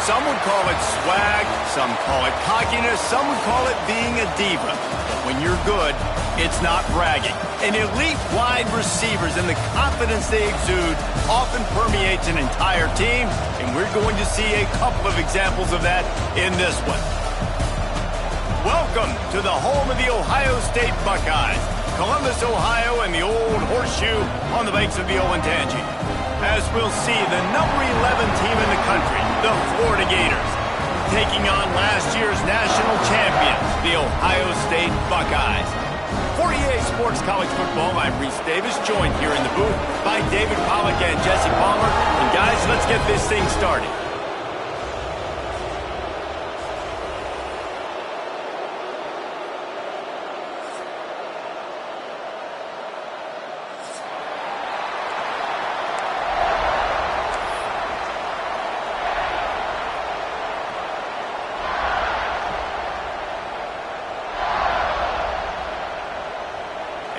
Some would call it swag, some call it cockiness, some would call it being a diva. But when you're good, it's not bragging. And elite wide receivers and the confidence they exude often permeates an entire team, and we're going to see a couple of examples of that in this one. Welcome to the home of the Ohio State Buckeyes, Columbus, Ohio, and the old horseshoe on the banks of the Olentangy. As we'll see, the number 11 team in the country, the Florida Gators, taking on last year's national champions, the Ohio State Buckeyes. For EA Sports College Football, I'm Reese Davis, joined here in the booth by David Pollack and Jesse Palmer. And guys, let's get this thing started.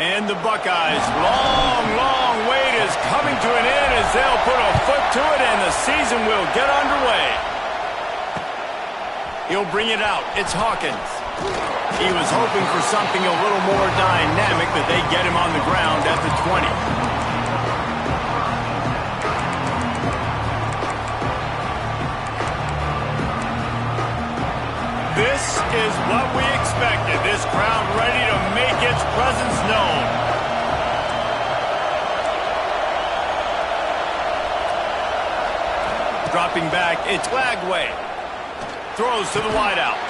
And the Buckeyes' long wait is coming to an end as they'll put a foot to it and the season will get underway. He'll bring it out. It's Hawkins. He was hoping for something a little more dynamic, but they get him on the ground at the 20. This is what we expected. This crowd ready to make its presence known. Dropping back, it's Lagway. Throws to the wideout.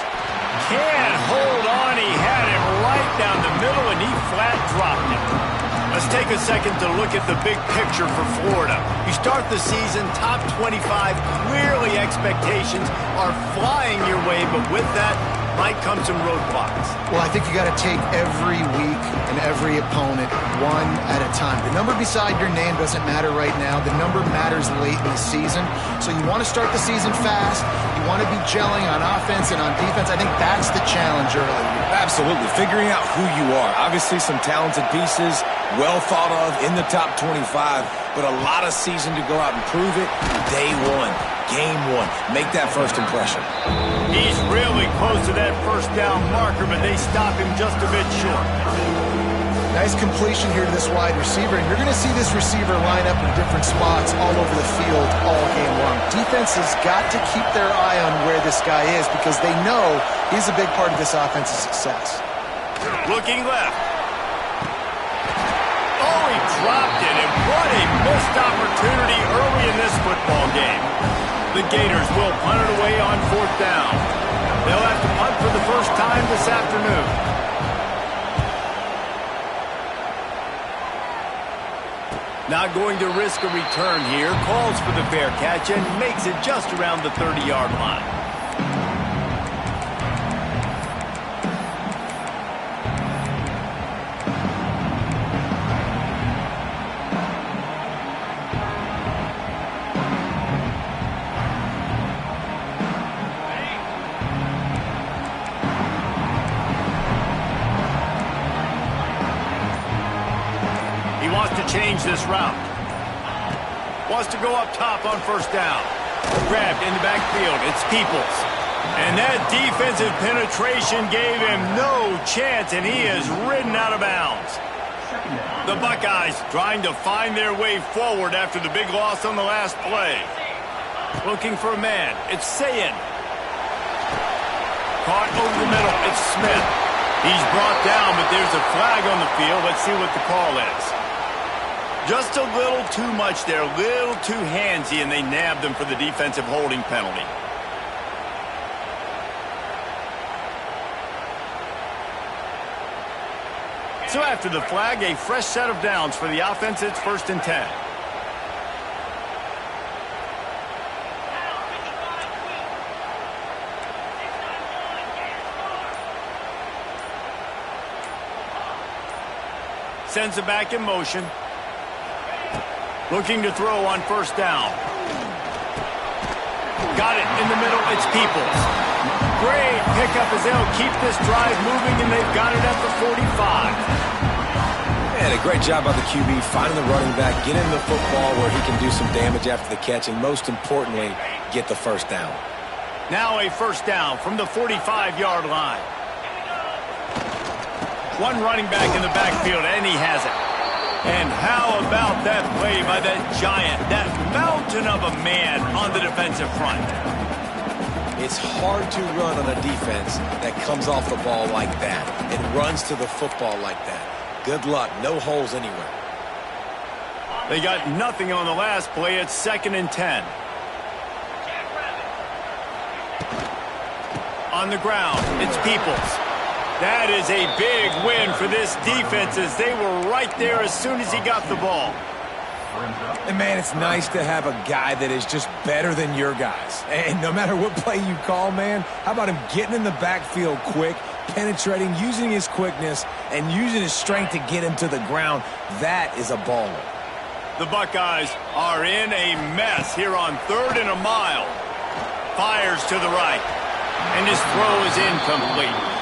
Can't hold on. He had it right down the middle, and he flat dropped it. Let's take a second to look at the big picture for Florida. You start the season top 25. Clearly expectations are flying your way, but with that might come some roadblocks. Well, I think you got to take every week and every opponent one at a time. The number beside your name doesn't matter right now. The number matters late in the season. So you want to start the season fast. You want to be gelling on offense and on defense. I think that's the challenge early. Absolutely. Figuring out who you are. Obviously some talented pieces, well thought of in the top 25, but a lot of season to go out and prove it. Day one, game one. Make that first impression. He's really close to that first down marker, but they stop him just a bit short. Nice completion here to this wide receiver, and you're going to see this receiver line up in different spots all over the field all game long. Defense has got to keep their eye on where this guy is because they know he's a big part of this offense's success. Looking left. Oh, he dropped it, and what a missed opportunity early in this football game. The Gators will punt it away on fourth down. They'll have to punt for the first time this afternoon. Not going to risk a return here. Calls for the fair catch and makes it just around the 30-yard line. Change this route. Wants to go up top on first down. Grabbed in the backfield. It's Peoples. And that defensive penetration gave him no chance, and he is ridden out of bounds. The Buckeyes trying to find their way forward after the big loss on the last play. Looking for a man. It's Sayin. Caught over the middle. It's Smith. He's brought down, but there's a flag on the field. Let's see what the call is. Just a little too much there, a little too handsy, and they nabbed him for the defensive holding penalty. So after the flag, a fresh set of downs for the offense. It's 1st and 10. Sends it back in motion. Looking to throw on first down. Got it in the middle. It's Peoples. Great pickup as they'll keep this drive moving, and they've got it at the 45. And a great job by the QB finding the running back, getting the football where he can do some damage after the catch, and most importantly, get the first down. Now a first down from the 45-yard line. One running back in the backfield, and he has it. And how about that play by that giant, that mountain of a man on the defensive front? It's hard to run on a defense that comes off the ball like that and runs to the football like that. Good luck. No holes anywhere. They got nothing on the last play. It's 2nd and 10. On the ground, it's Peoples. That is a big win for this defense as they were right there as soon as he got the ball. And, man, it's nice to have a guy that is just better than your guys. And no matter what play you call, man, how about him getting in the backfield quick, penetrating, using his quickness, and using his strength to get him to the ground? That is a baller. The Buckeyes are in a mess here on 3rd and a mile. Fires to the right, and his throw is incomplete.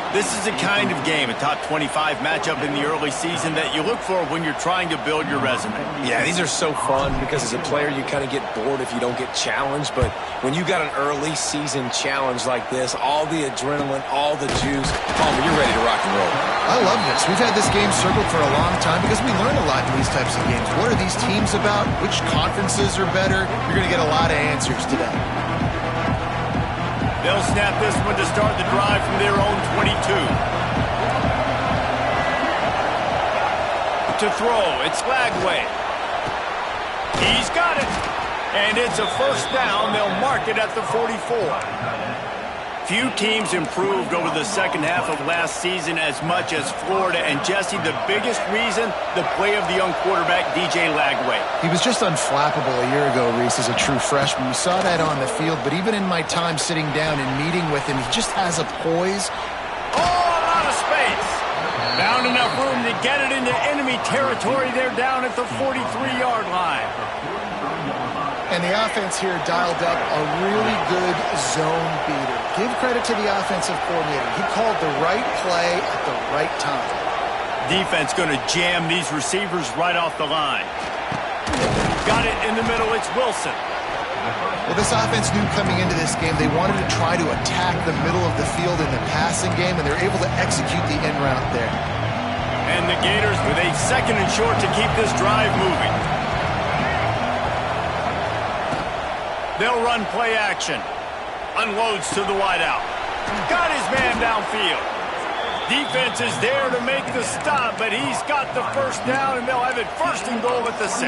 This is the kind of game, a top 25 matchup in the early season, that you look for when you're trying to build your resume. Yeah, these are so fun because as a player you kind of get bored if you don't get challenged, but when you got an early season challenge like this, all the adrenaline, all the juice, Palmer, you're ready to rock and roll. I love this. We've had this game circled for a long time because we learn a lot in these types of games. What are these teams about? Which conferences are better? You're going to get a lot of answers today. They'll snap this one to start the drive from their own 22. To throw, it's Lagway. He's got it. And it's a first down. They'll mark it at the 44. Few teams improved over the second half of last season as much as Florida. And, Jesse, the biggest reason, the play of the young quarterback, DJ Lagway. He was just unflappable a year ago, Reese, as a true freshman. We saw that on the field, but even in my time sitting down and meeting with him, he just has a poise. Oh, a lot of space. Found enough room to get it into enemy territory. They're down at the 43-yard line. And the offense here dialed up a really good zone beater. Give credit to the offensive coordinator. He called the right play at the right time. Defense going to jam these receivers right off the line. Got it in the middle. It's Wilson. Well, this offense knew coming into this game they wanted to try to attack the middle of the field in the passing game, and they're able to execute the in route there. And the Gators with a 2nd and short to keep this drive moving. They'll run play action. Unloads to the wideout. Got his man downfield. Defense is there to make the stop, but he's got the first down, and they'll have it 1st and goal at the 6.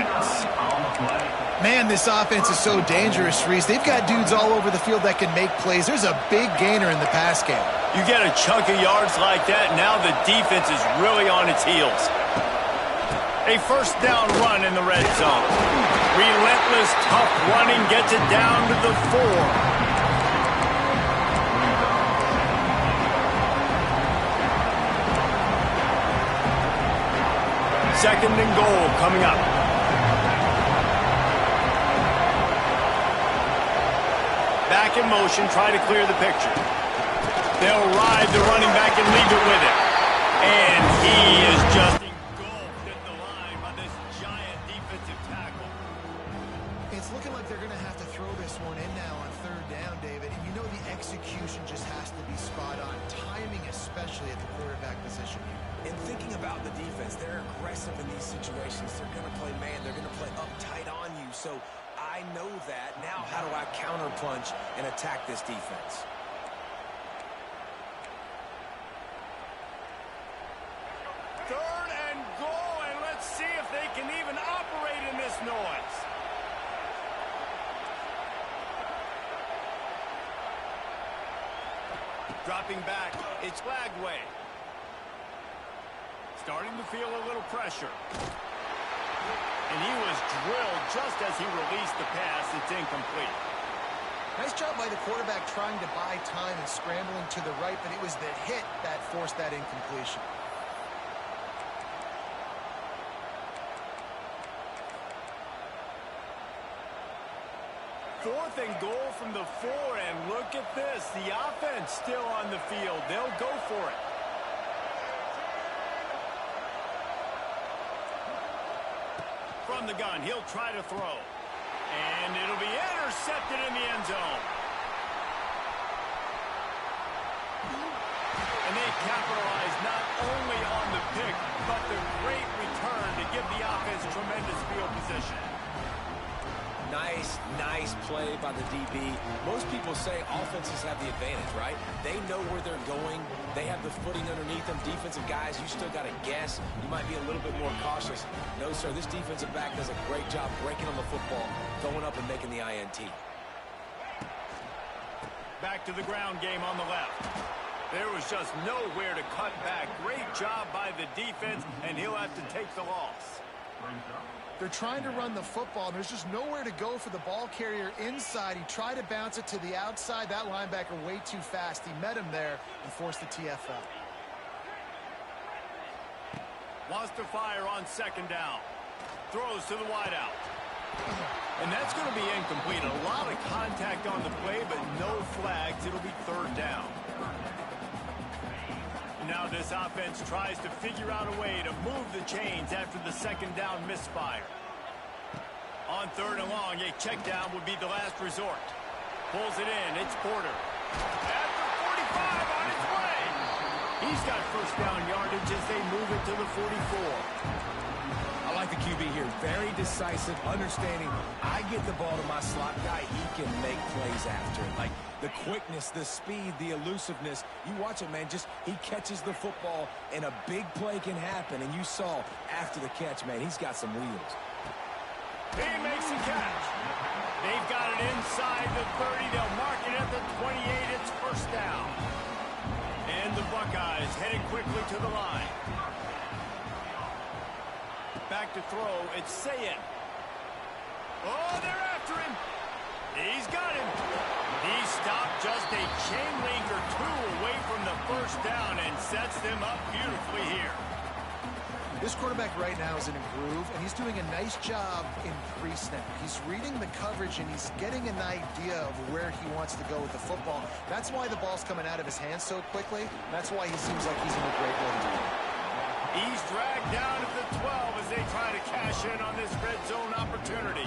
Man, this offense is so dangerous, Reese. They've got dudes all over the field that can make plays. There's a big gainer in the pass game. You get a chunk of yards like that, now the defense is really on its heels. A first down run in the red zone. Relentless, tough running gets it down to the 4. 2nd and goal coming up. Back in motion, try to clear the picture. They'll ride the running back and leave it with it. And he is just engulfed at the line by this giant defensive tackle. It's looking like they're going to have to throw this one in now on 3rd down, David. And you know the execution just has to be spot on. Timing especially at the quarterback position here. And thinking about the defense, they're aggressive in these situations. They're going to play man. They're going to play uptight on you. So I know that. Now how do I counterpunch and attack this defense? Third and goal, and let's see if they can even operate in this noise. Dropping back, it's Lagway. Starting to feel a little pressure. And he was drilled just as he released the pass. It's incomplete. Nice job by the quarterback trying to buy time and scrambling to the right, but it was the hit that forced that incompletion. Fourth and goal from the 4, and look at this. The offense still on the field. They'll go for it. From the gun, he'll try to throw. And it'll be intercepted in the end zone. capitalized not only on the pick, but the great return to give the offense tremendous field position. Nice play by the DB. Most people say offenses have the advantage, right? They know where they're going. They have the footing underneath them. Defensive guys, you still got to guess. You might be a little bit more cautious. No, sir, this defensive back does a great job breaking on the football, going up and making the INT. Back to the ground game on the left. There was just nowhere to cut back. Great job by the defense, and he'll have to take the loss. They're trying to run the football, and there's just nowhere to go for the ball carrier inside. He tried to bounce it to the outside. That linebacker way too fast. He met him there and forced the TFL. Wants to fire on second down. Throws to the wideout. And that's going to be incomplete. A lot of contact on the play, but no flags. It'll be third down. Now this offense tries to figure out a way to move the chains after the second down misfire. On third and long, a check down would be the last resort. Pulls it in. It's Porter. At the 45 on its way. He's got first down yardage as they move it to the 44. I like the QB here. Very decisive, understanding. I get the ball to my slot guy. He can make plays after it. Like the quickness, the speed, the elusiveness. You watch it, man. Just he catches the football, and a big play can happen. And you saw after the catch, man, he's got some wheels. He makes the catch. They've got it inside the 30. They'll mark it at the 28. It's first down. And the Buckeyes heading quickly to the line. Back to throw. It's Sayin. Oh, they're after him. He's got him. He stopped just a chain link or two away from the first down and sets them up beautifully here. This quarterback right now is in a groove, and he's doing a nice job in pre-snap. He's reading the coverage, and he's getting an idea of where he wants to go with the football. That's why the ball's coming out of his hands so quickly. That's why he seems like he's in a great way. He's dragged down at the 12 as they try to cash in on this red zone opportunity.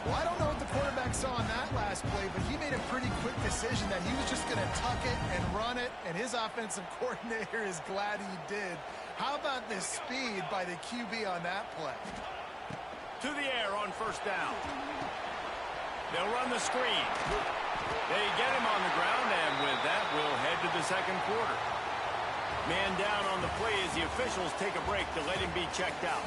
Well, I don't know what the quarterback saw on that last play, but he made a pretty quick decision that he was just going to tuck it and run it, and his offensive coordinator is glad he did. How about this speed by the QB on that play? To the air on first down. They'll run the screen. They get him on the ground, and with that, we'll head to the second quarter. Man down on the play as the officials take a break to let him be checked out.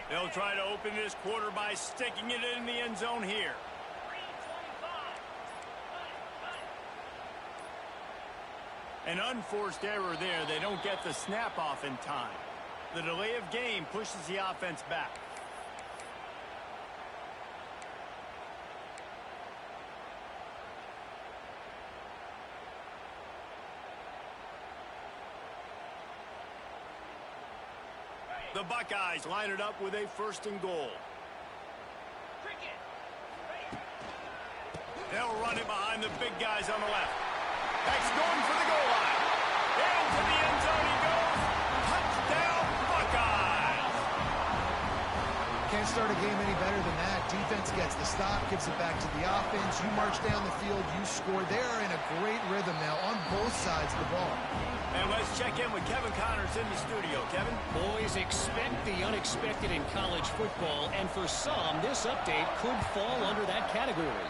They'll try to open this quarter by sticking it in the end zone here. An unforced error there. They don't get the snap off in time. The delay of game pushes the offense back. The Buckeyes line it up with a first and goal. They'll run it behind the big guys on the left. That's going for the goal line. Into the end zone he goes. Touchdown, Buckeyes! Can't start a game any better than that. Defense gets the stop, gives it back to the offense. You march down the field, you score. They are in a great rhythm now on both sides of the ball. And let's check in with Kevin Connors in the studio. Kevin? Boys, expect the unexpected in college football, and for some, this update could fall under that category.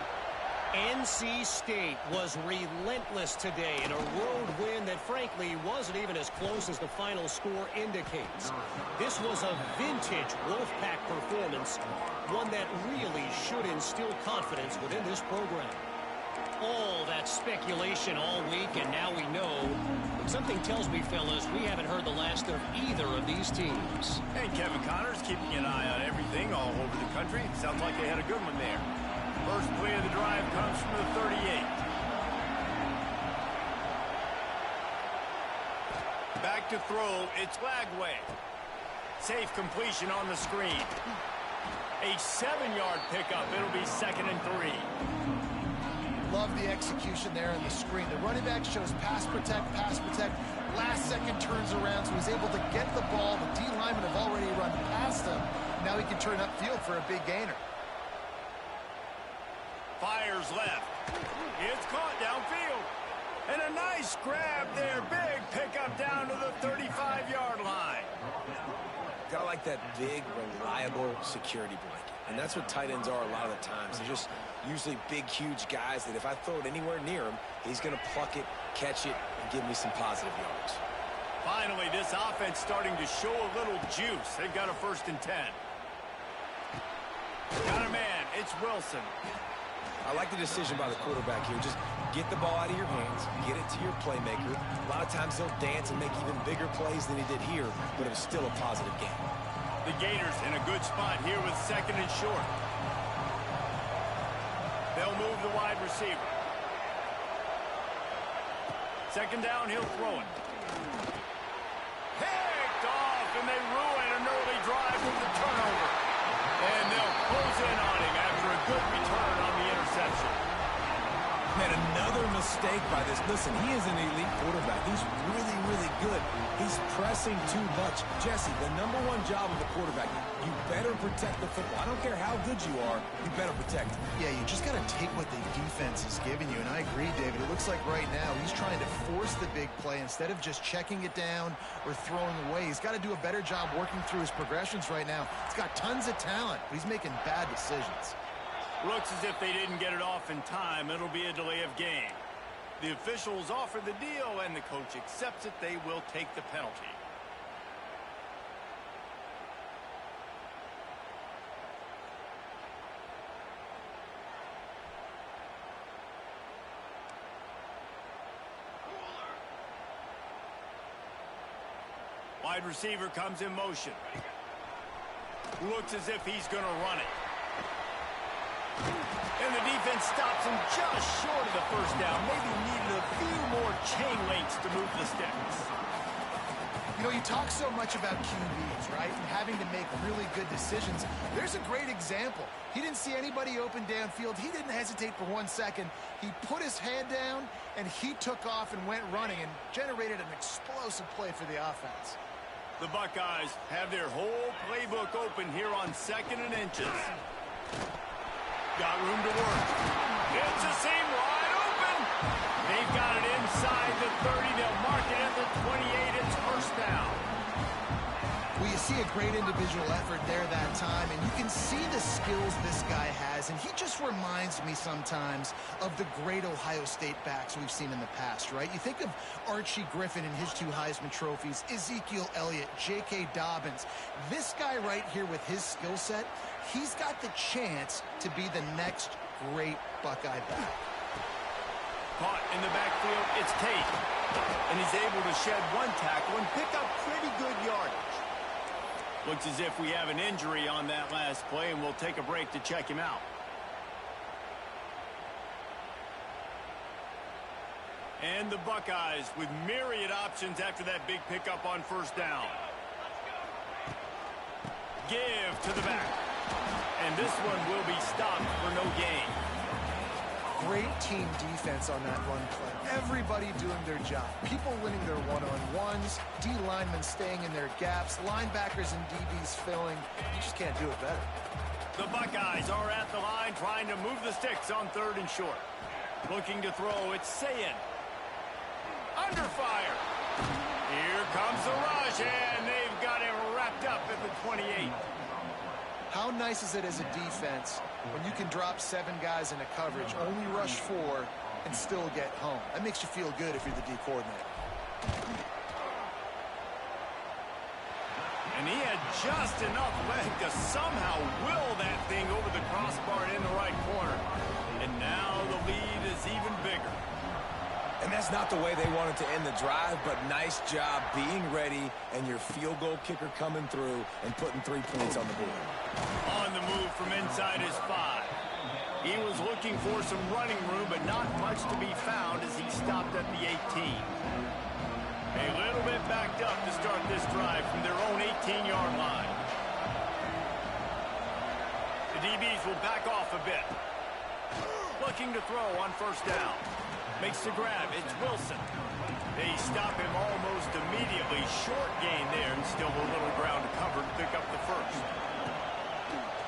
NC State was relentless today in a road win that, frankly, wasn't even as close as the final score indicates. This was a vintage Wolfpack performance, one that really should instill confidence within this program. All that speculation all week, and now we know. But something tells me, fellas, we haven't heard the last of either of these teams. And Kevin Connors keeping an eye on everything all over the country. Sounds like they had a good one there. First play of the drive comes from the 38. Back to throw, it's Lagway. Safe completion on the screen. A 7-yard pickup. It'll be 2nd and 3. Love the execution there on the screen. The running back shows pass protect, pass protect. Last second turns around, so he's able to get the ball. The D linemen have already run past him. Now he can turn upfield for a big gainer. Fires left. It's caught downfield. And a nice grab there. Big pickup down to the 35-yard line. Gotta like that big, reliable security blanket. And that's what tight ends are a lot of the times. They're just usually big, huge guys that if I throw it anywhere near him, he's going to pluck it, catch it, and give me some positive yards. Finally, this offense starting to show a little juice. They've got a 1st and 10. Got a man. It's Wilson. I like the decision by the quarterback here. Just get the ball out of your hands, get it to your playmaker. A lot of times he'll dance and make even bigger plays than he did here, but it was still a positive game. The Gators in a good spot here with 2nd and short. They'll move the wide receiver. 2nd down, he'll throw it. Picked off, and they ruin an early drive with the turnover. And they'll close in on him after a good return on the interception. Man, another mistake by this. Listen, he is an elite quarterback. He's really, really good. He's pressing too much. Jesse, the #1 job of a quarterback, you better protect the football. I don't care how good you are, you better protect it. Yeah, you just got to take what the defense is giving you. And I agree, David. It looks like right now he's trying to force the big play instead of just checking it down or throwing away. He's got to do a better job working through his progressions right now. He's got tons of talent, but he's making bad decisions. Looks as if they didn't get it off in time. It'll be a delay of game. The officials offer the deal, and the coach accepts it. They will take the penalty. Wide receiver comes in motion. Looks as if he's going to run it. And the defense stops him just short of the 1st down. Maybe needed a few more chain links to move the sticks. You know, you talk so much about QBs, right? And having to make really good decisions. There's a great example. He didn't see anybody open downfield. He didn't hesitate for 1 second. He put his head down, and he took off and went running and generated an explosive play for the offense. The Buckeyes have their whole playbook open here on 2nd and inches. Got room to work. It's a seam wide open. They've got it inside the 30. They'll mark it at the 28. It's 1st down. Well, you see a great individual effort there that time, and you can see the skills this guy has, and he just reminds me sometimes of the great Ohio State backs we've seen in the past, right? You think of Archie Griffin and his 2 Heisman trophies, Ezekiel Elliott, J.K. Dobbins. This guy right here with his skill set, he's got the chance to be the next great Buckeye back. Caught in the backfield, it's Tate. And he's able to shed 1 tackle and pick up pretty good yardage. Looks as if we have an injury on that last play, and we'll take a break to check him out. And the Buckeyes with myriad options after that big pickup on 1st down. Give to the back. And this one will be stopped for no gain. Great team defense on that run play. Everybody doing their job. People winning their one-on-ones, D linemen staying in their gaps, linebackers and DBs filling. You just can't do it better. The Buckeyes are at the line trying to move the sticks on 3rd and short. Looking to throw, it's Sayin. Under fire. Here comes the rush, and they've got him wrapped up at the 28. How nice is it as a defense when you can drop 7 guys into coverage, only rush 4, and still get home? That makes you feel good if you're the D coordinator. And he had just enough leg to somehow will that thing over the crossbar in the right corner. And now the lead is even bigger. And that's not the way they wanted to end the drive, but nice job being ready and your field goal kicker coming through and putting 3 points on the board. On the move from inside his 5. He was looking for some running room, but not much to be found as he stopped at the 18. A little bit backed up to start this drive from their own 18-yard line. The DBs will back off a bit. Looking to throw on first down. Makes the grab. It's Wilson. They stop him almost immediately. Short gain there, and still a little ground to cover to pick up the first.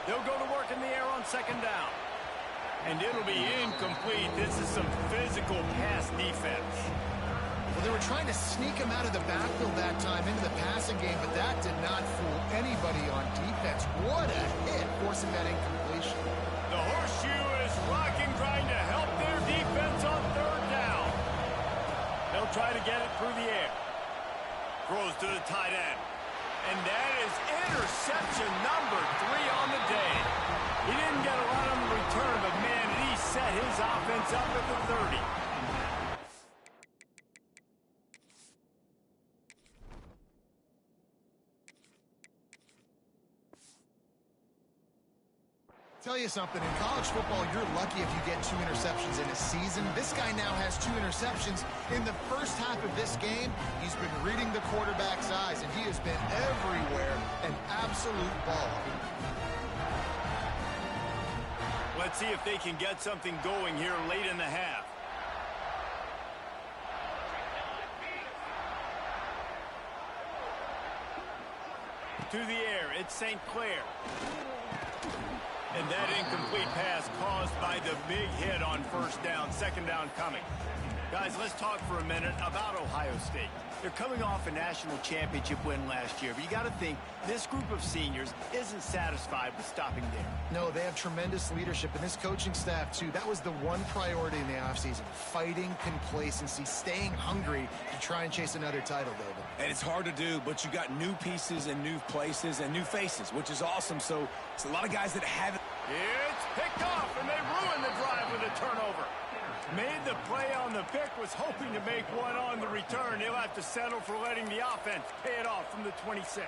They'll go to work in the air on second down. And it'll be incomplete. This is some physical pass defense. Well, they were trying to sneak him out of the backfield that time into the passing game, but that did not fool anybody on defense. What a hit, forcing that incompletion. The horseshoe is rocking, trying to help their defense on third down. They'll try to get it through the air. Throws to the tight end. And that is interception number 3 on the day. He didn't get a lot on the return, but man, he set his offense up at the 30. Tell you something, in college football, you're lucky if you get 2 interceptions in a season. This guy now has 2 interceptions. In the first half of this game, he's been reading the quarterback's eyes, and he has been everywhere, an absolute baller. Let's see if they can get something going here late in the half. To the air, it's St. Clair. And that incomplete pass caused by the big hit on first down. Second down coming. Guys, let's talk for a minute about Ohio State. They're coming off a national championship win last year, but you got to think this group of seniors isn't satisfied with stopping there. No, they have tremendous leadership, and this coaching staff, too. That was the one priority in the offseason, fighting complacency, staying hungry to try and chase another title, David. And it's hard to do, but you got new pieces and new places and new faces, which is awesome. So it's a lot of guys that haven't. It's picked off, and they ruined the drive with a turnover. Made the play on the pick, was hoping to make one on the return. He'll have to settle for letting the offense pay it off from the 26.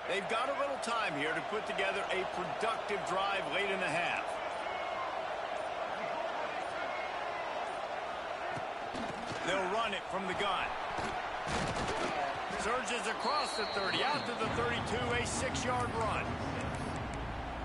They've got a little time here to put together a productive drive late in the half. They'll run it from the gun. Surges across the 30, out to the 32, a 6-yard run.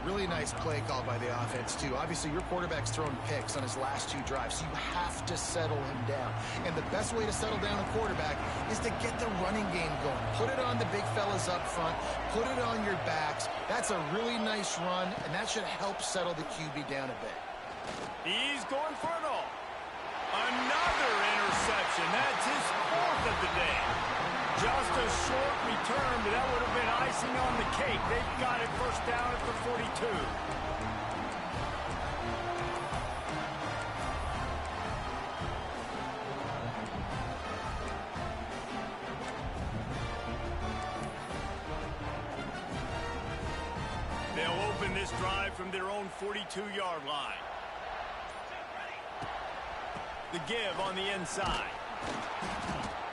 Really nice play call by the offense, too. Obviously, your quarterback's thrown picks on his last 2 drives, so you have to settle him down. And the best way to settle down a quarterback is to get the running game going. Put it on the big fellas up front. Put it on your backs. That's a really nice run, and that should help settle the QB down a bit. He's going for it all. Another interception. That's his 4th of the day. Just a short return, but that would have been icing on the cake. They've got it first down at the 42. They'll open this drive from their own 42-yard line. The give on the inside.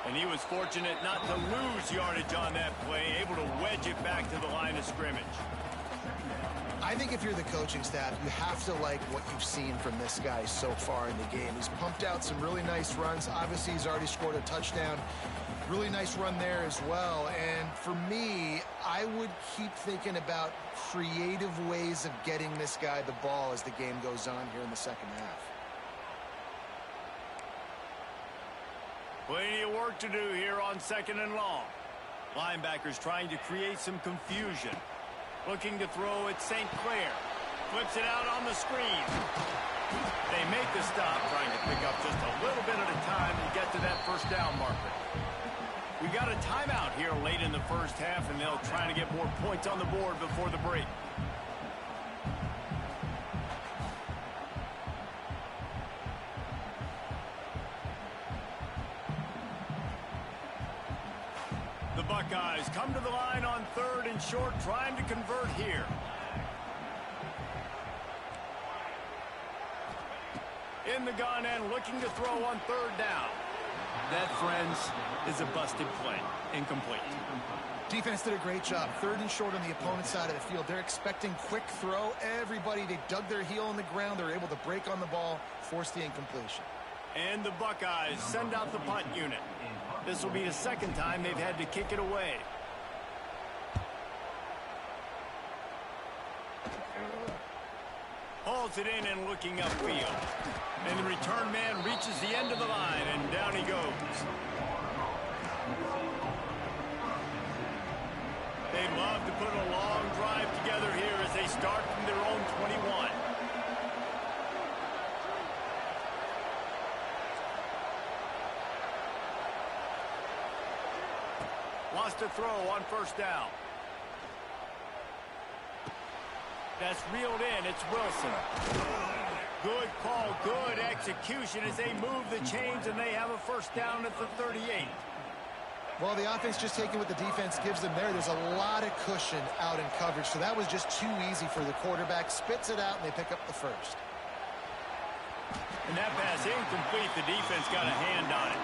And he was fortunate not to lose yardage on that play, able to wedge it back to the line of scrimmage. I think if you're the coaching staff, you have to like what you've seen from this guy so far in the game. He's pumped out some really nice runs. Obviously, he's already scored a touchdown. Really nice run there as well. And for me, I would keep thinking about creative ways of getting this guy the ball as the game goes on here in the second half. Plenty of work to do here on second and long. Linebackers trying to create some confusion. Looking to throw at St. Clair. Flips it out on the screen. They make the stop, trying to pick up just a little bit at a time to get to that first down marker. We got a timeout here late in the first half, and they'll try to get more points on the board before the break. The Buckeyes come to the line on 3rd and short, trying to convert here. In the gun and looking to throw on 3rd down. That, friends, is a busted play. Incomplete. Defense did a great job. 3rd and short on the opponent's side of the field. They're expecting quick throw. Everybody, they dug their heel on the ground. They're able to break on the ball, force the incompletion. And the Buckeyes send out the punt unit. This will be the 2nd time they've had to kick it away. Hauls it in and looking upfield. And the return man reaches the end of the line, and down he goes. They'd love to put a long drive together here as they start from their own 21. Wants to throw on 1st down. That's reeled in. It's Wilson. Good call, good execution as they move the chains, and they have a 1st down at the 38. Well, the offense just taking what the defense gives them there. There's a lot of cushion out in coverage, so that was just too easy for the quarterback. Spits it out, and they pick up the 1st. And that pass incomplete. The defense got a hand on it.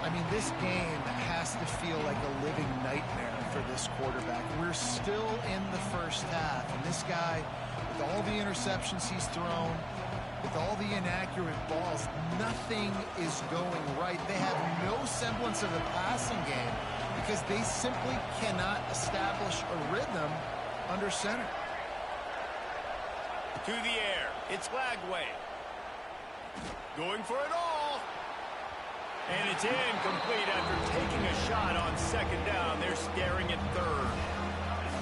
I mean, this game has to feel like a living nightmare for this quarterback. We're still in the 1st half, and this guy, with all the interceptions he's thrown, with all the inaccurate balls, nothing is going right. They have no semblance of a passing game because they simply cannot establish a rhythm under center. To the air. It's Lagway. Going for it all. And it's incomplete after taking a shot on 2nd down. They're staring at 3rd.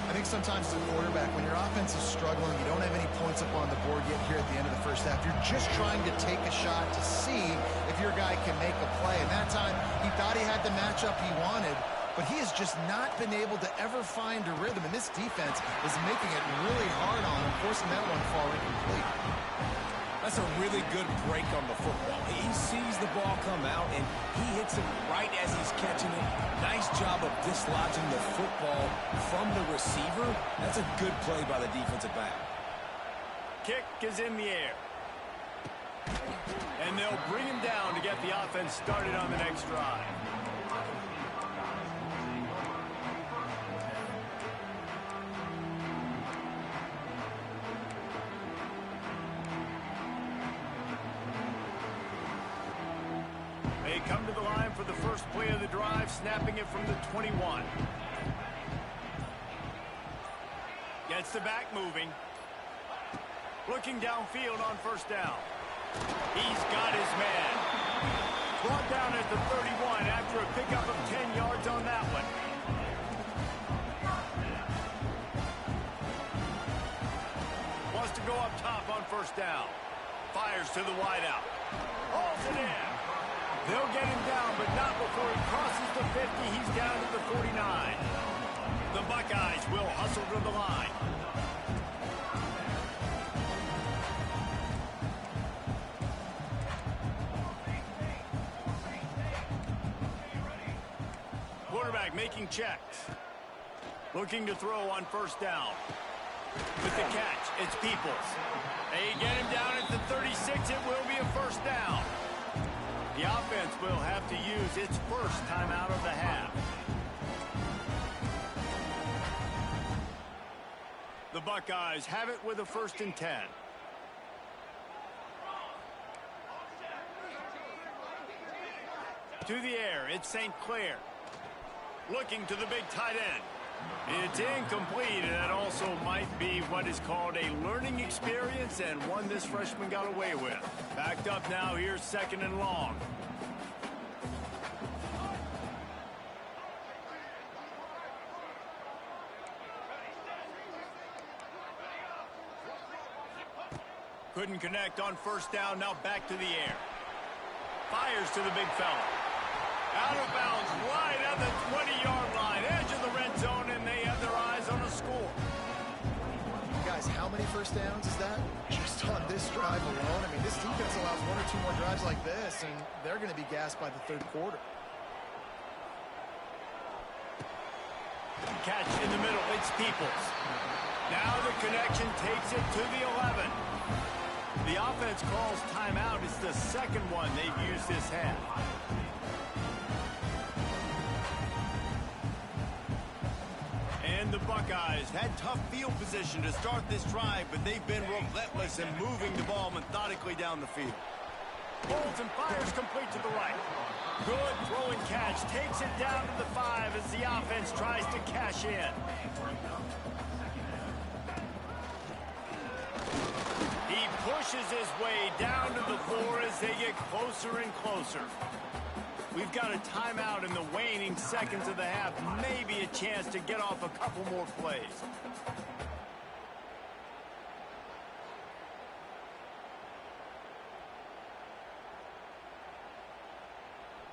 I think sometimes as a quarterback, when your offense is struggling, you don't have any points up on the board yet here at the end of the 1st half. You're just trying to take a shot to see if your guy can make a play. And that time, he thought he had the matchup he wanted, but he has just not been able to ever find a rhythm. And this defense is making it really hard on him, forcing that one to fall incomplete. That's a really good break on the football. He sees the ball come out, and he hits it right as he's catching it. Nice job of dislodging the football from the receiver. That's a good play by the defensive back. Kick is in the air. And they'll bring him down to get the offense started on the next drive. They come to the line for the 1st play of the drive, snapping it from the 21. Gets the back moving. Looking downfield on 1st down. He's got his man. Brought down at the 31 after a pickup of 10 yards on that one. Wants to go up top on 1st down. Fires to the wideout. Hauls it in. They'll get him down, but not before he crosses the 50. He's down to the 49. The Buckeyes will hustle to the line. Quarterback making checks. Looking to throw on 1st down. With the catch, it's Peoples. They get him down at the 36. It will be a 1st down. The offense will have to use its 1st timeout of the half. The Buckeyes have it with a 1st and 10. To the air, it's St. Clair. Looking to the big tight end. It's incomplete, and that also might be what is called a learning experience, and one this freshman got away with. Backed up now, here's 2nd and long. Couldn't connect on 1st down, now back to the air. Fires to the big fella. Out of bounds, right at the 20-yard line, edge of the red zone, and they have their eyes on a score. Guys, how many 1st downs is that? Just on this drive alone. I mean, this defense allows 1 or 2 more drives like this, and they're going to be gassed by the 3rd quarter. Catch in the middle, it's Peoples. Now the connection takes it to the 11. The offense calls timeout. It's the 2nd one they've used this half. Buckeyes had tough field position to start this drive, but they've been relentless in moving the ball methodically down the field. Holds and fires complete to the right. Good throw and catch. Takes it down to the 5 as the offense tries to cash in. He pushes his way down to the 4 as they get closer and closer. We've got a timeout in the waning seconds of the half. Maybe a chance to get off a couple more plays.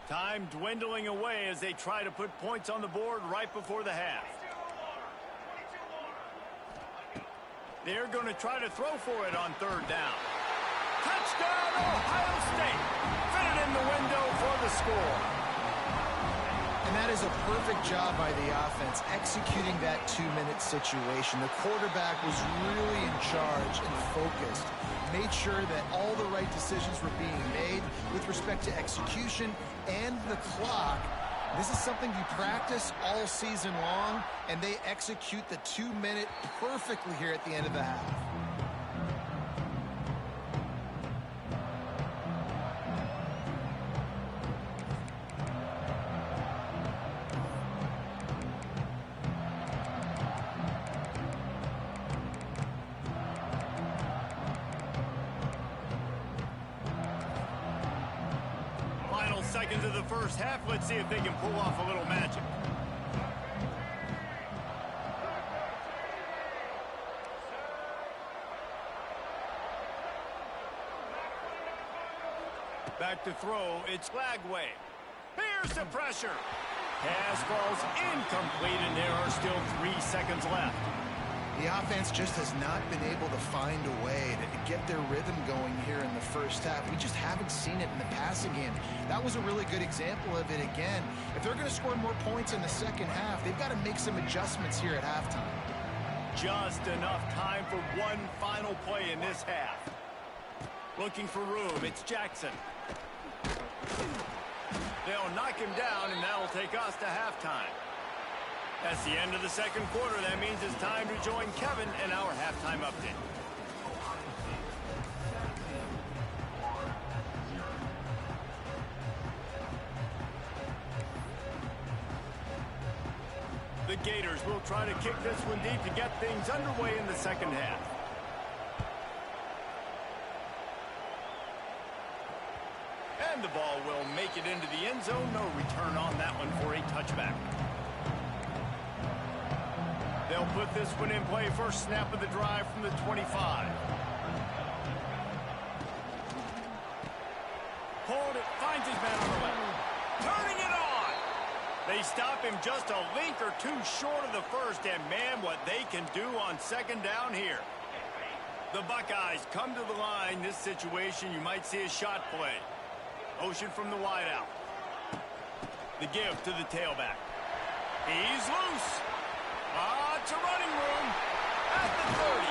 Time dwindling away as they try to put points on the board right before the half. They're going to try to throw for it on 3rd down. Touchdown, Ohio State. Fitted in the window for the score. And that is a perfect job by the offense, executing that 2-minute situation. The quarterback was really in charge and focused. Made sure that all the right decisions were being made with respect to execution and the clock. This is something you practice all season long, and they execute the 2-minute perfectly here at the end of the half. Seconds of the first half. Let's see if they can pull off a little magic. Back to throw. It's Flagway. Here's the pressure. Pass falls incomplete, and there are still 3 seconds left. The offense just has not been able to find a way to get their rhythm going here in the first half. We just haven't seen it in the passing game. That was a really good example of it again. If they're going to score more points in the second half, they've got to make some adjustments here at halftime. Just enough time for one final play in this half. Looking for room, it's Jackson. They'll knock him down, and that'll take us to halftime. That's the end of the second quarter. That means it's time to join Kevin in our halftime update. The Gators will try to kick this one deep to get things underway in the second half. And the ball will make it into the end zone. No return on that one for a touchback. They'll put this one in play. First snap of the drive from the 25. Pulled it, finds his man on the left. Turning it on! They stop him just a link or two short of the first, and man, what they can do on second down here. The Buckeyes come to the line. This situation, you might see a shot play. Motion from the wideout. The give to the tailback. He's loose. It's a running room at the 30.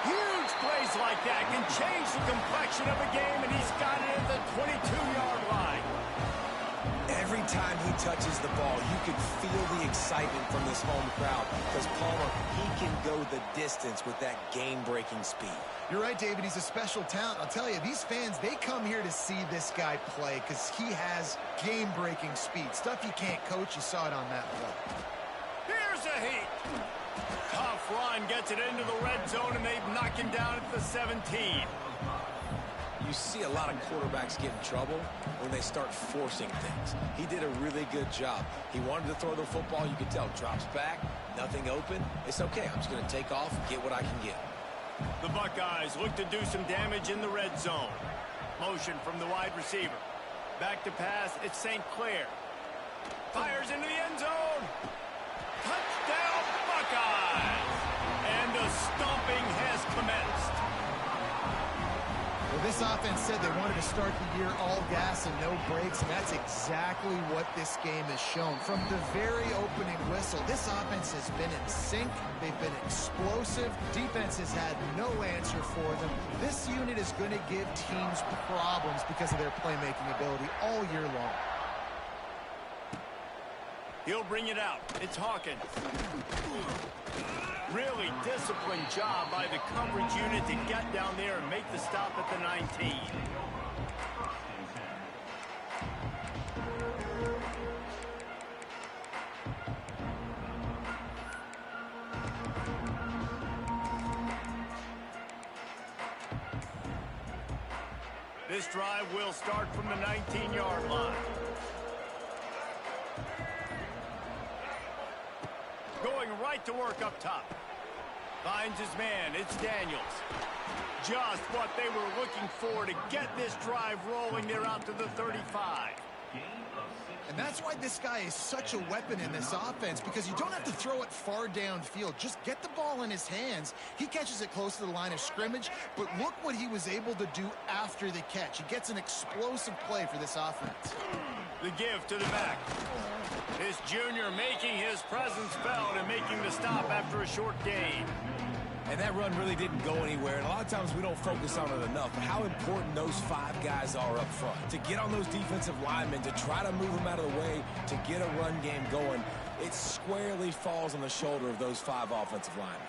Huge plays like that can change the complexion of a game, and he's got it at the 22-yard line. Every time he touches the ball, you can feel the excitement from this home crowd because, Palmer, he can go the distance with that game-breaking speed. You're right, David. He's a special talent. I'll tell you, these fans, they come here to see this guy play because he has game-breaking speed. Stuff you can't coach. You saw it on that play. Here's a heat. Tough run gets it into the red zone, and they knock him down at the 17. You see a lot of quarterbacks get in trouble when they start forcing things. He did a really good job. He wanted to throw the football. You could tell. Drops back, nothing open. It's okay. I'm just going to take off and get what I can get. The Buckeyes look to do some damage in the red zone. Motion from the wide receiver. Back to pass. It's St. Clair. Fires into the end zone. Touchdown, Buckeyes! And the stomping has commenced. Well, this offense said they wanted to start the year all gas and no brakes, and that's exactly what this game has shown. From the very opening whistle, this offense has been in sync. They've been explosive. Defense has had no answer for them. This unit is going to give teams problems because of their playmaking ability all year long. He'll bring it out. It's Hawkins. Really disciplined job by the coverage unit to get down there and make the stop at the 19. This drive will start from the 19-yard line. Going right to work up top. Finds his man. It's Daniels. Just what they were looking for to get this drive rolling. They're out to the 35. And that's why this guy is such a weapon in this offense, because you don't have to throw it far downfield. Just get the ball in his hands. He catches it close to the line of scrimmage, but look what he was able to do after the catch. He gets an explosive play for this offense. The give to the back. This junior making his presence felt and making the stop after a short gain. And that run really didn't go anywhere, and a lot of times we don't focus on it enough, but how important those 5 guys are up front. To get on those defensive linemen, to try to move them out of the way, to get a run game going, it squarely falls on the shoulder of those 5 offensive linemen.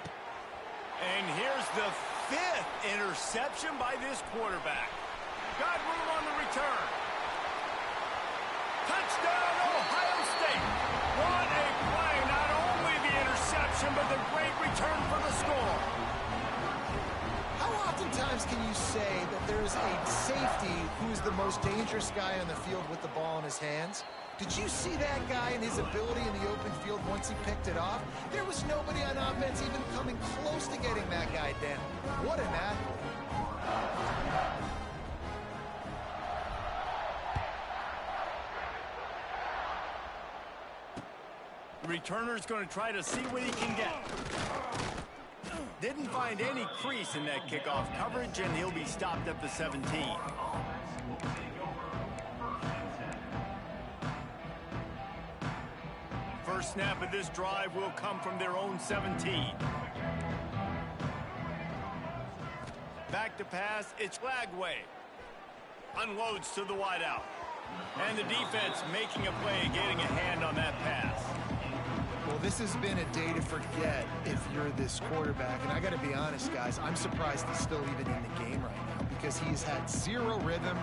And here's the 5th interception by this quarterback. Got room on the return. Touchdown, Ohio State. What a play. Not only the interception, but the great return for the score. How oftentimes can you say that there's a safety who's the most dangerous guy on the field with the ball in his hands? Did you see that guy and his ability in the open field once he picked it off? There was nobody on offense even coming close to getting that guy down. What an athlete. The returner's going to try to see what he can get. Didn't find any crease in that kickoff coverage, and he'll be stopped at the 17. First snap of this drive will come from their own 17. Back to pass, it's Flagway. Unloads to the wideout. And the defense making a play, getting a hand on that pass. Well, this has been a day to forget if you're this quarterback. And I got to be honest, guys, I'm surprised he's still even in the game right now because he's had 0 rhythm.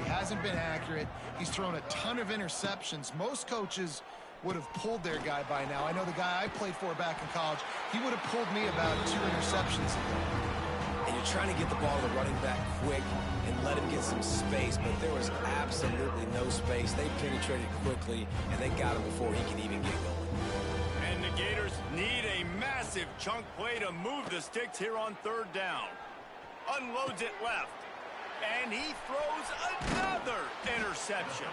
He hasn't been accurate. He's thrown a ton of interceptions. Most coaches would have pulled their guy by now. I know the guy I played for back in college, he would have pulled me about 2 interceptions ago. And you're trying to get the ball to the running back quick and let him get some space, but there was absolutely no space. They penetrated quickly, and they got him before he can even get going. And the Gators need a massive chunk play to move the sticks here on 3rd down. Unloads it left. And he throws another interception.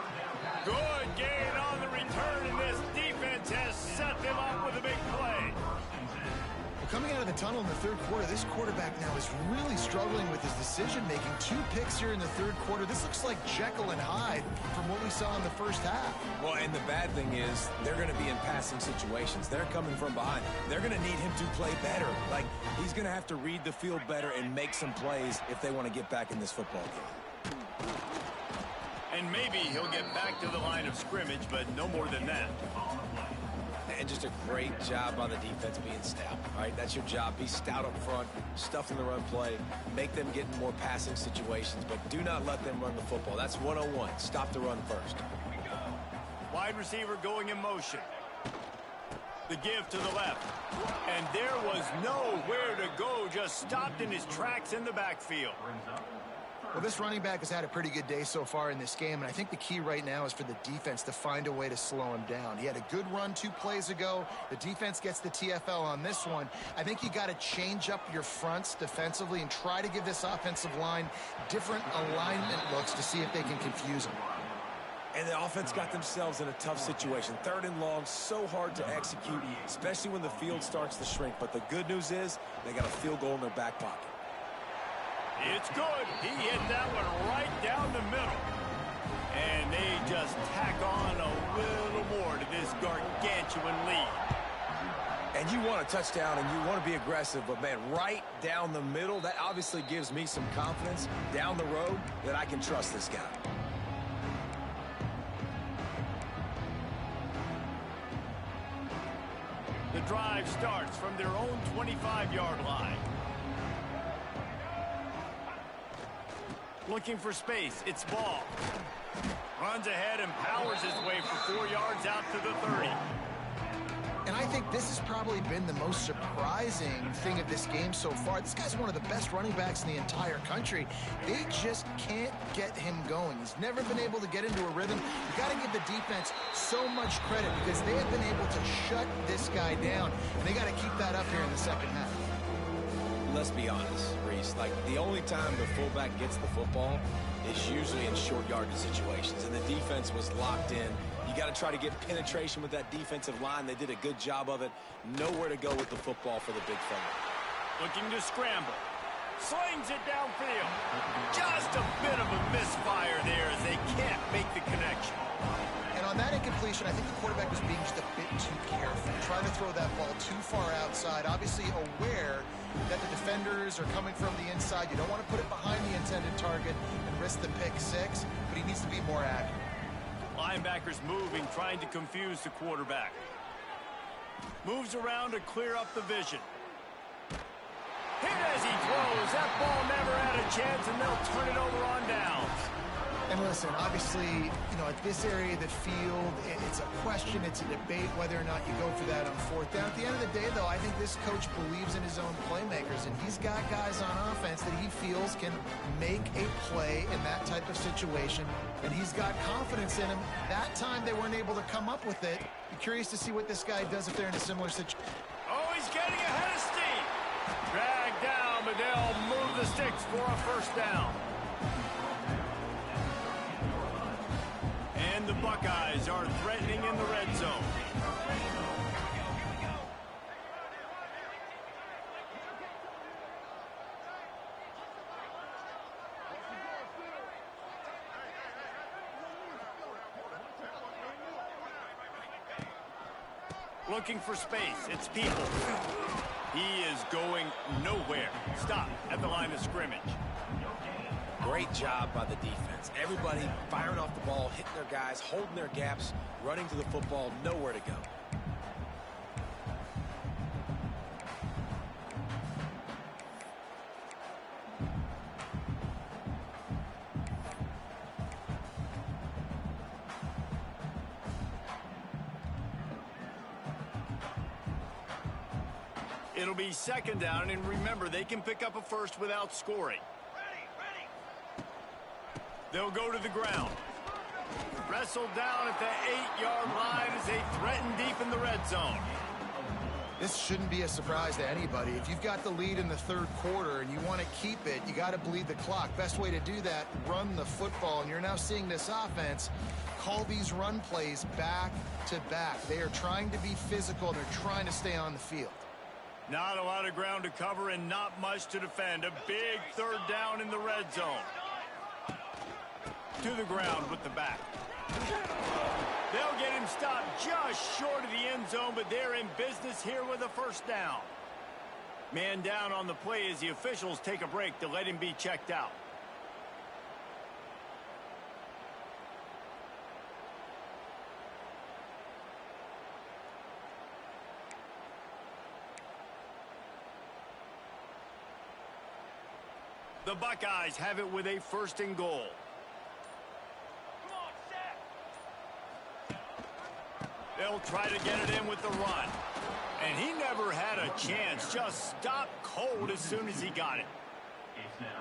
Good gain on the return, and this defense has set them up with a big play. Well, coming out of the tunnel in the 3rd quarter, this quarterback now is really struggling with his decision-making. 2 picks here in the 3rd quarter. This looks like Jekyll and Hyde from what we saw in the first half. Well, and the bad thing is they're going to be in passing situations. They're coming from behind. They're going to need him to play better. Like, he's going to have to read the field better and make some plays if they want to get back in this football game. And maybe he'll get back to the line of scrimmage, but no more than that. And just a great job by the defense being stout. All right, that's your job. Be stout up front, stuff in the run play, make them get in more passing situations, but do not let them run the football. That's 101. Stop the run first. Wide receiver going in motion. The give to the left. And there was nowhere to go, just stopped in his tracks in the backfield. Well, this running back has had a pretty good day so far in this game, and I think the key right now is for the defense to find a way to slow him down. He had a good run 2 plays ago. The defense gets the TFL on this one. I think you got to change up your fronts defensively and try to give this offensive line different alignment looks to see if they can confuse him. And the offense got themselves in a tough situation. 3rd and long, so hard to execute, especially when the field starts to shrink. But the good news is they got a field goal in their back pocket. It's good. He hit that one right down the middle. And they just tack on a little more to this gargantuan lead. And you want a touchdown and you want to be aggressive, but, man, right down the middle, that obviously gives me some confidence down the road that I can trust this guy. drive starts from their own 25-yard line. Looking for space. It's ball. Runs ahead and powers his way for 4 yards out to the 30. And I think this has probably been the most surprising thing of this game so far. This guy's one of the best running backs in the entire country. They just can't get him going. He's never been able to get into a rhythm. You got to give the defense so much credit because they have been able to shut this guy down, and they got to keep that up here in the second half. Let's be honest, Reese. Like, the only time the fullback gets the football is usually in short yardage situations, and the defense was locked in. You got to try to get penetration with that defensive line. They did a good job of it. Nowhere to go with the football for the big fella. Looking to scramble. Slings it downfield. Just a bit of a misfire there as they can't make the connection. And on that incompletion, I think the quarterback was being just a bit too careful, trying to throw that ball too far outside, obviously aware that the defenders are coming from the inside. You don't want to put it behind the intended target and risk the pick six, but he needs to be more accurate. Linebackers moving, trying to confuse the quarterback. Moves around to clear up the vision. Hit as he throws. That ball never had a chance, and they'll turn it over on downs. And listen, obviously, at this area of the field, it's a question, it's a debate whether or not you go for that on fourth down. At the end of the day, though, I think this coach believes in his own playmakers, and he's got guys on offense that he feels can make a play in that type of situation, and he's got confidence in him. That time they weren't able to come up with it. Be curious to see what this guy does if they're in a similar situation. Oh, he's getting ahead of steam. Dragged down, but they'll move the sticks for a first down. And the Buckeyes are threatening in the red zone. Looking for space. It's people. He is going nowhere. Stop at the line of scrimmage. Great job by the defense. Everybody firing off the ball, hitting their guys, holding their gaps, running to the football, nowhere to go. It'll be second down, and remember, they can pick up a first without scoring. They'll go to the ground. Wrestled down at the 8-yard line as they threaten deep in the red zone. This shouldn't be a surprise to anybody. If you've got the lead in the third quarter and you want to keep it, you got to bleed the clock. Best way to do that, run the football. And you're now seeing this offense call these run plays back to back. They are trying to be physical, and they're trying to stay on the field. Not a lot of ground to cover and not much to defend. A big third down in the red zone. To the ground with the back. They'll get him stopped just short of the end zone, but they're in business here with a first down. Man down on the play as the officials take a break to let him be checked out. The Buckeyes have it with a first and goal. They'll try to get it in with the run. And he never had a chance. Just stopped cold as soon as he got it.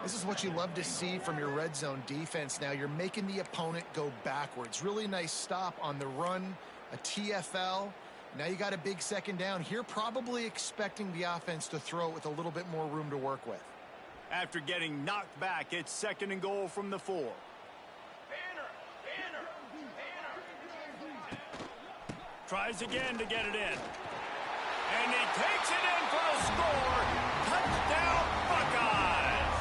This is what you love to see from your red zone defense now. You're making the opponent go backwards. Really nice stop on the run, a TFL. Now you got a big second down here, probably expecting the offense to throw it with a little bit more room to work with. After getting knocked back, it's second and goal from the 4. Tries again to get it in. And he takes it in for a score. Touchdown, Buckeyes!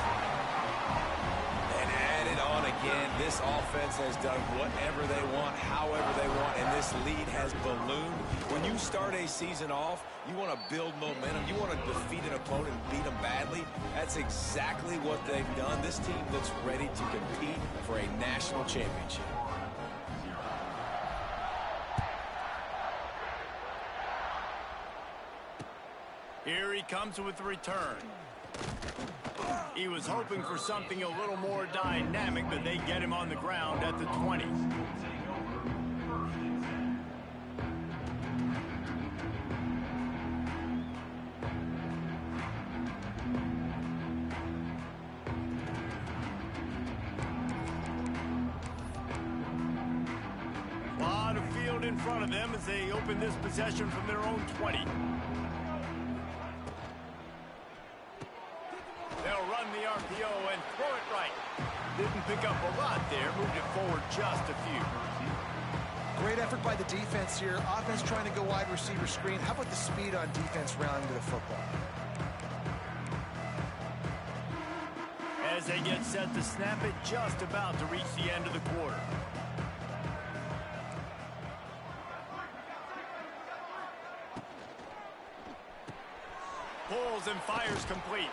And add it on again. This offense has done whatever they want, however they want, and this lead has ballooned. When you start a season off, you want to build momentum. You want to defeat an opponent and beat them badly. That's exactly what they've done. This team looks ready to compete for a national championship. comes with the return. He was hoping for something a little more dynamic, but they get him on the ground at the 20. A lot of field in front of them as they open this possession from their own 20. They'll run the RPO and throw it right. Didn't pick up a lot there, moved it forward just a few. Great effort by the defense here. Offense trying to go wide receiver screen. How about the speed on defense rounding to the football? As they get set to snap it, just about to reach the end of the quarter. Pulls and fires complete.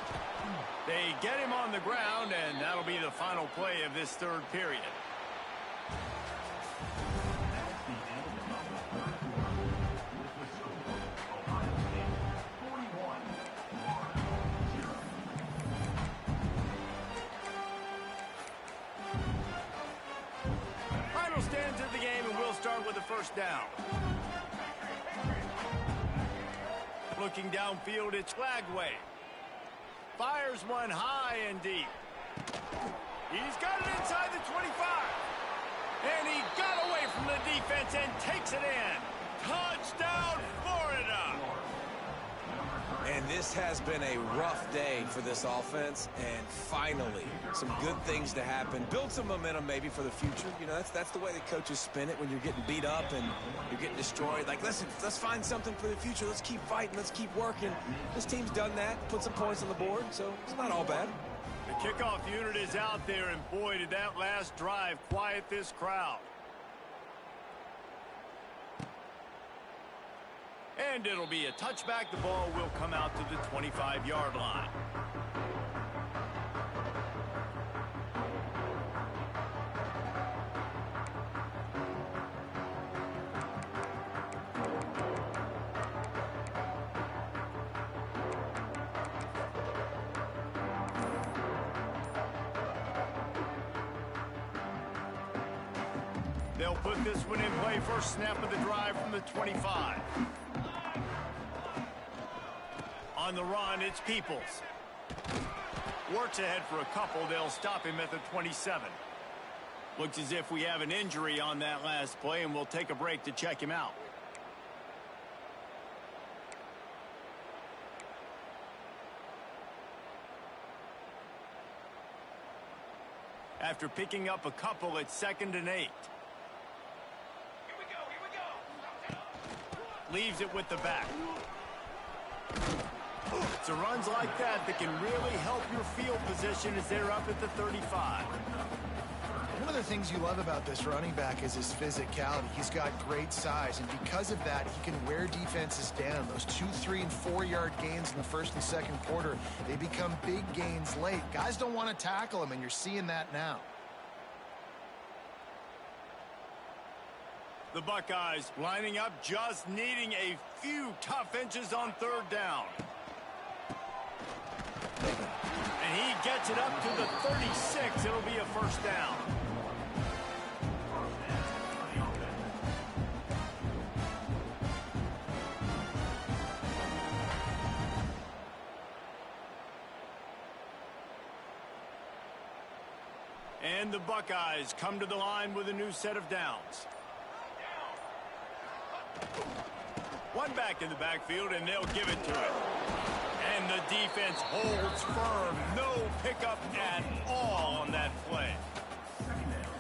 They get him on the ground, and that'll be the final play of this third period. Final stands of the game, and we'll start with the first down. Looking downfield, it's Flagway. Fires one high and deep. He's got it inside the 25. And he got away from the defense and takes it in. Touchdown, Florida! And this has been a rough day for this offense, and finally, some good things to happen. Build some momentum maybe for the future. You know, that's the way the coaches spin it when you're getting beat up and you're getting destroyed. Like, listen, let's find something for the future. Let's keep fighting. Let's keep working. This team's done that, put some points on the board, so it's not all bad. The kickoff unit is out there, and boy, did that last drive quiet this crowd. And it'll be a touchback. The ball will come out to the 25-yard line. They'll put this one in play. First snap of the drive from the 25. On the run, it's Peoples. Works ahead for a couple. They'll stop him at the 27. Looks as if we have an injury on that last play, and we'll take a break to check him out. After picking up a couple, it's 2nd and 8. Here we go. Leaves it with the back. So runs like that can really help your field position as they're up at the 35. One of the things you love about this running back is his physicality. He's got great size, and because of that, he can wear defenses down. Those 2, 3, and 4-yard gains in the first and second quarter, they become big gains late. Guys don't want to tackle him, and you're seeing that now. The Buckeyes lining up, just needing a few tough inches on third down. And he gets it up to the 36. It'll be a first down. And the Buckeyes come to the line with a new set of downs. One back in the backfield, and they'll give it to him. And the defense holds firm. No pickup at all on that play.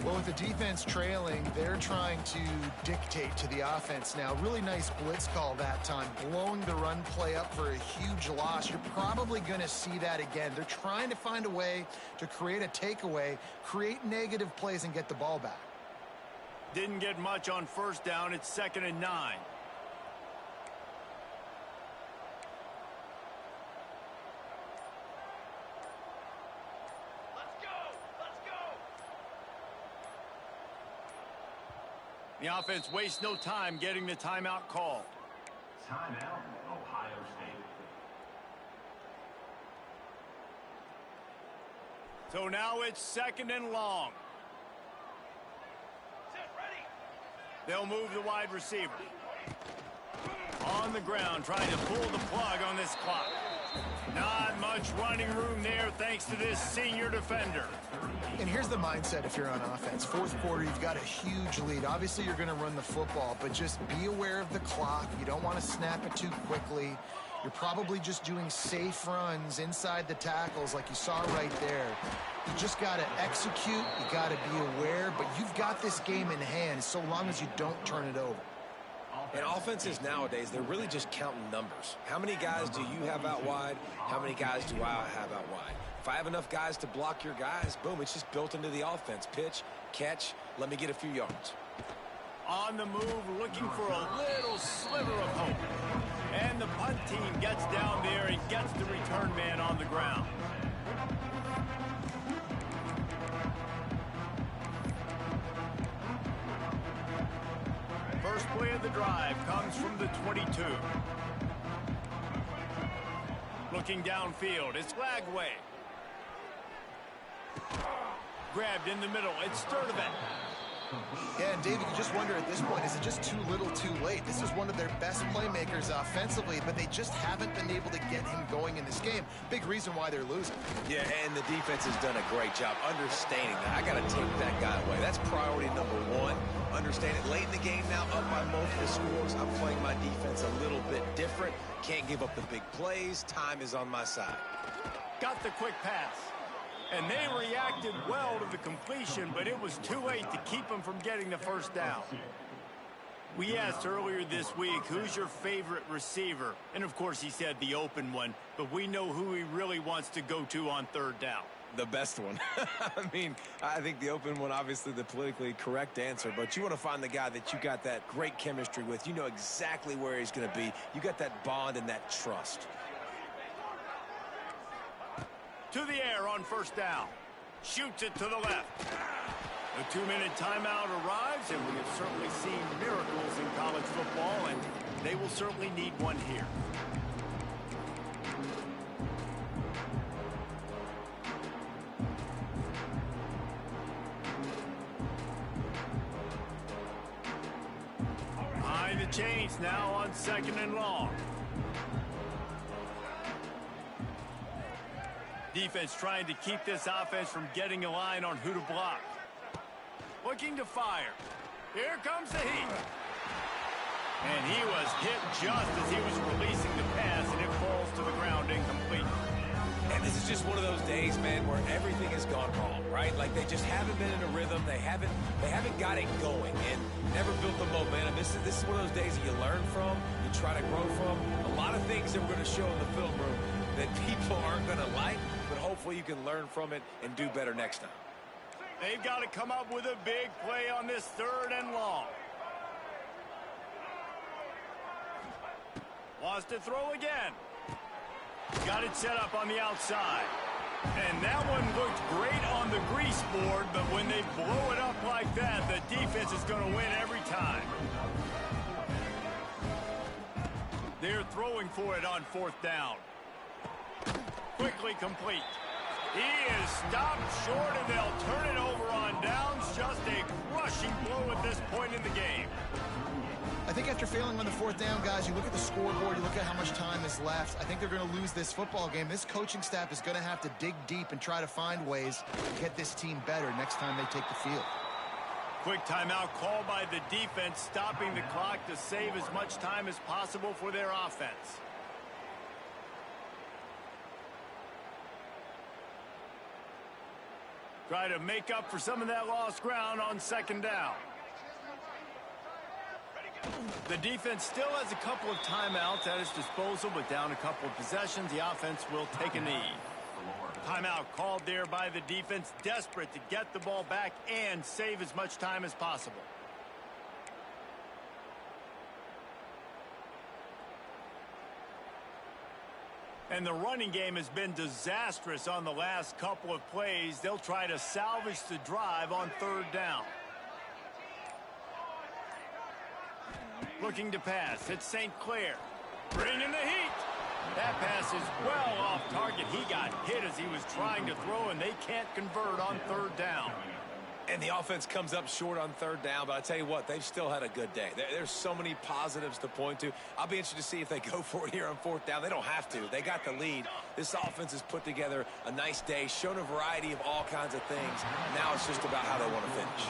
Well, with the defense trailing, they're trying to dictate to the offense now. Really nice blitz call that time, blowing the run play up for a huge loss. You're probably going to see that again. They're trying to find a way to create a takeaway, create negative plays, and get the ball back. Didn't get much on first down. It's 2nd and 9. The offense wastes no time getting the timeout called. Timeout, Ohio State. So now it's 2nd and long. They'll move the wide receiver. On the ground, trying to pull the plug on this clock. Not much running room there thanks to this senior defender. And here's the mindset if you're on offense. 4th quarter, you've got a huge lead. Obviously, you're going to run the football, but just be aware of the clock. You don't want to snap it too quickly. You're probably just doing safe runs inside the tackles like you saw right there. You just got to execute. You got to be aware, but you've got this game in hand so long as you don't turn it over. And offenses nowadays, they're really just counting numbers. How many guys do you have out wide? How many guys do I have out wide? If I have enough guys to block your guys, boom, it's just built into the offense. Pitch, catch, let me get a few yards. On the move, looking for a little sliver of hope. And the punt team gets down there and gets the return man on the ground. First play of the drive comes from the 22. Looking downfield, it's Lagway. Grabbed in the middle, it's Sturdivant. Yeah, and David, you just wonder at this point, is it just too little too late? This is one of their best playmakers offensively, but they just haven't been able to get him going in this game. Big reason why they're losing. Yeah, and the defense has done a great job understanding that. I got to take that guy away. That's priority number 1. Understand it late in the game now, up by multiple scores. I'm playing my defense a little bit different. Can't give up the big plays. Time is on my side. Got the quick pass. And they reacted well to the completion, but it was too late to keep them from getting the first down. We asked earlier this week, who's your favorite receiver? And, of course, he said the open one, but we know who he really wants to go to on 3rd down. The best one. I mean, I think the open one, obviously the politically correct answer, but you want to find the guy that you got that great chemistry with. You know exactly where he's going to be. You got that bond and that trust. To the air on 1st down. Shoots it to the left. The 2-minute timeout arrives, and we have certainly seen miracles in college football, and they will certainly need one here. Behind the chains now on 2nd and long. Defense trying to keep this offense from getting a line on who to block. Looking to fire. Here comes the heat. And he was hit just as he was releasing the pass, and it falls to the ground incomplete. And this is just one of those days, man, where everything has gone wrong, right? Like they just haven't been in a rhythm. They haven't got it going and never built the momentum. This is one of those days that you learn from, you try to grow from. A lot of things that we're going to show in the film room that people aren't going to like, but hopefully you can learn from it and do better next time. They've got to come up with a big play on this 3rd and long. Wants to throw again. Got it set up on the outside. And that one looked great on the grease board, but when they blow it up like that, the defense is going to win every time. They're throwing for it on 4th down. Quickly complete. He is stopped short, and they'll turn it over on downs. Just a crushing blow at this point in the game. I think after failing on the 4th down, guys, you look at the scoreboard, you look at how much time is left. I think they're going to lose this football game. This coaching staff is going to have to dig deep and try to find ways to get this team better next time they take the field. Quick timeout called by the defense, stopping the clock to save as much time as possible for their offense. Try to make up for some of that lost ground on 2nd down. The defense still has a couple of timeouts at its disposal, but down a couple of possessions, the offense will take a knee. Timeout called there by the defense, desperate to get the ball back and save as much time as possible. And the running game has been disastrous on the last couple of plays. They'll try to salvage the drive on 3rd down. Looking to pass. It's St. Clair. Bringing the heat. That pass is well off target. He got hit as he was trying to throw, and they can't convert on third down. And the offense comes up short on third down, but I tell you what, they've still had a good day. There's so many positives to point to. I'll be interested to see if they go for it here on fourth down. They don't have to. They got the lead. This offense has put together a nice day, shown a variety of all kinds of things. Now it's just about how they want to finish.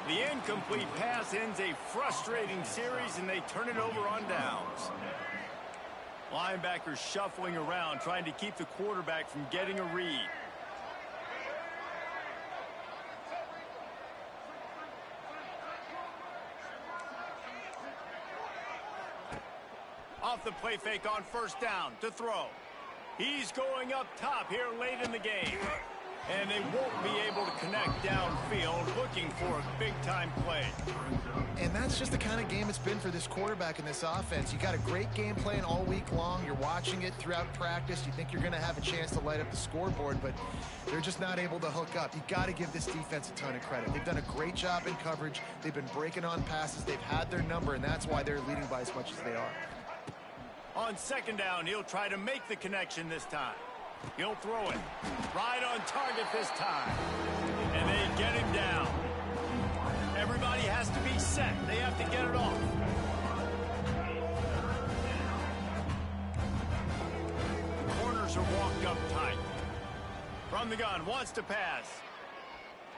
The incomplete pass ends a frustrating series, and they turn it over on downs. Linebackers shuffling around, trying to keep the quarterback from getting a read. Off the play fake on first down to throw. He's going up top here late in the game. And they won't be able to connect downfield, looking for a big-time play. And that's just the kind of game it's been for this quarterback and this offense. You got a great game plan all week long. You're watching it throughout practice. You think you're going to have a chance to light up the scoreboard, but they're just not able to hook up. You got to give this defense a ton of credit. They've done a great job in coverage. They've been breaking on passes. They've had their number, and that's why they're leading by as much as they are. On second down, he'll try to make the connection this time. He'll throw it right on target this time. And they get him down. Everybody has to be set. They have to get it off. The corners are walked up tight. From the gun, wants to pass.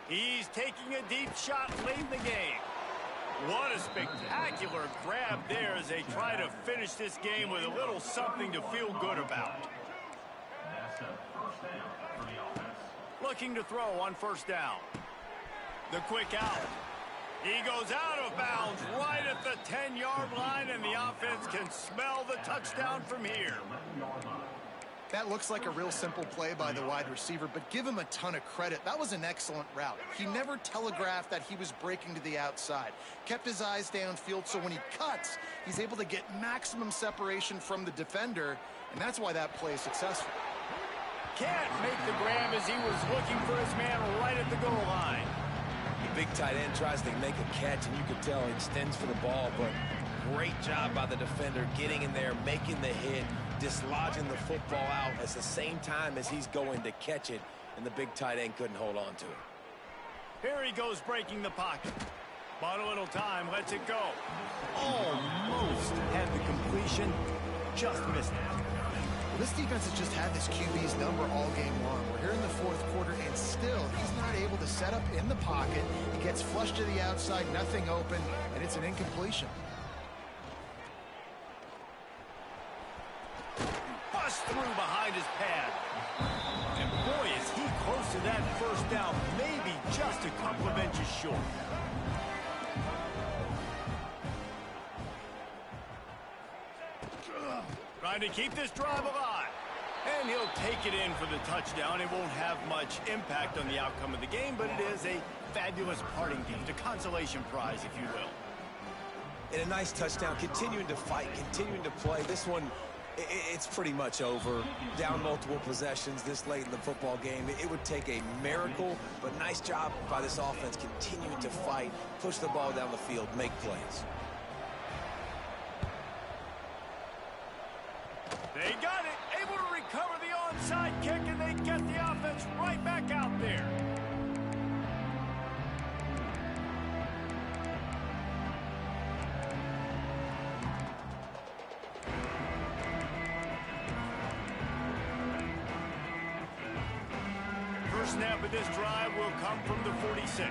He's taking a deep shot late in the game. What a spectacular grab there as they try to finish this game with a little something to feel good about. Looking to throw on first down. The quick out. He goes out of bounds right at the 10-yard line, and the offense can smell the touchdown from here. That looks like a real simple play by the wide receiver, but give him a ton of credit. That was an excellent route. He never telegraphed that he was breaking to the outside. Kept his eyes downfield, so when he cuts, he's able to get maximum separation from the defender, and that's why that play is successful. Can't make the grab as he was looking for his man right at the goal line. The big tight end tries to make a catch, and you can tell he extends for the ball, but great job by the defender getting in there, making the hit, dislodging the football out at the same time as he's going to catch it, and the big tight end couldn't hold on to it. Here he goes breaking the pocket. But a little time, lets it go. Almost had the completion, just missed it. This defense has just had this QB's number all game long. We're here in the fourth quarter, and still he's not able to set up in the pocket. He gets flushed to the outside, nothing open, and it's an incompletion. Bust through behind his pad. And boy, is he close to that first down, maybe just a couple of inches short. Trying to keep this drive alive. And he'll take it in for the touchdown. It won't have much impact on the outcome of the game, but it is a fabulous parting gift, a consolation prize, if you will. And a nice touchdown, continuing to fight, continuing to play. This one, it's pretty much over. Down multiple possessions this late in the football game. It would take a miracle, but nice job by this offense continuing to fight, push the ball down the field, make plays. They got it, able to recover the onside kick, and they get the offense right back out there. First snap of this drive will come from the 46.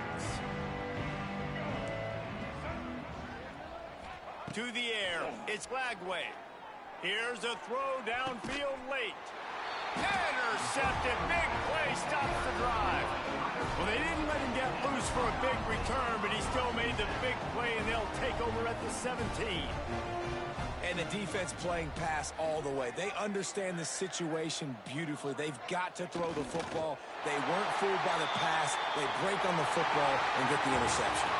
To the air, it's Lagway. Here's a throw downfield late. Intercepted. Big play stops the drive. Well, they didn't let him get loose for a big return, but he still made the big play, and they'll take over at the 17. And the defense playing pass all the way. They understand the situation beautifully. They've got to throw the football. They weren't fooled by the pass. They break on the football and get the interception.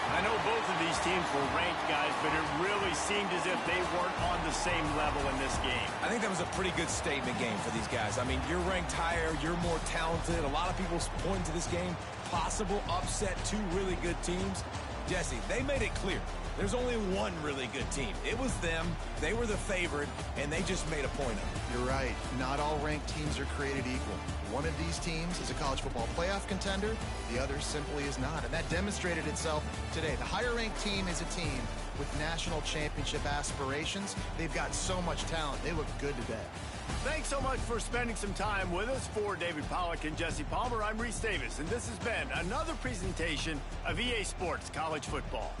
I know both of these teams were ranked, guys, but it really seemed as if they weren't on the same level in this game. I think that was a pretty good statement game for these guys. I mean, you're ranked higher, you're more talented. A lot of people point to this game, possible upset, two really good teams. Jesse, they made it clear. There's only one really good team. It was them. They were the favorite, and they just made a point of it. You're right. Not all ranked teams are created equal. One of these teams is a college football playoff contender. The other simply is not. And that demonstrated itself today. The higher-ranked team is a team with national championship aspirations. They've got so much talent. They look good today. Thanks so much for spending some time with us. For David Pollack and Jesse Palmer, I'm Reese Davis, and this has been another presentation of EA Sports College Football.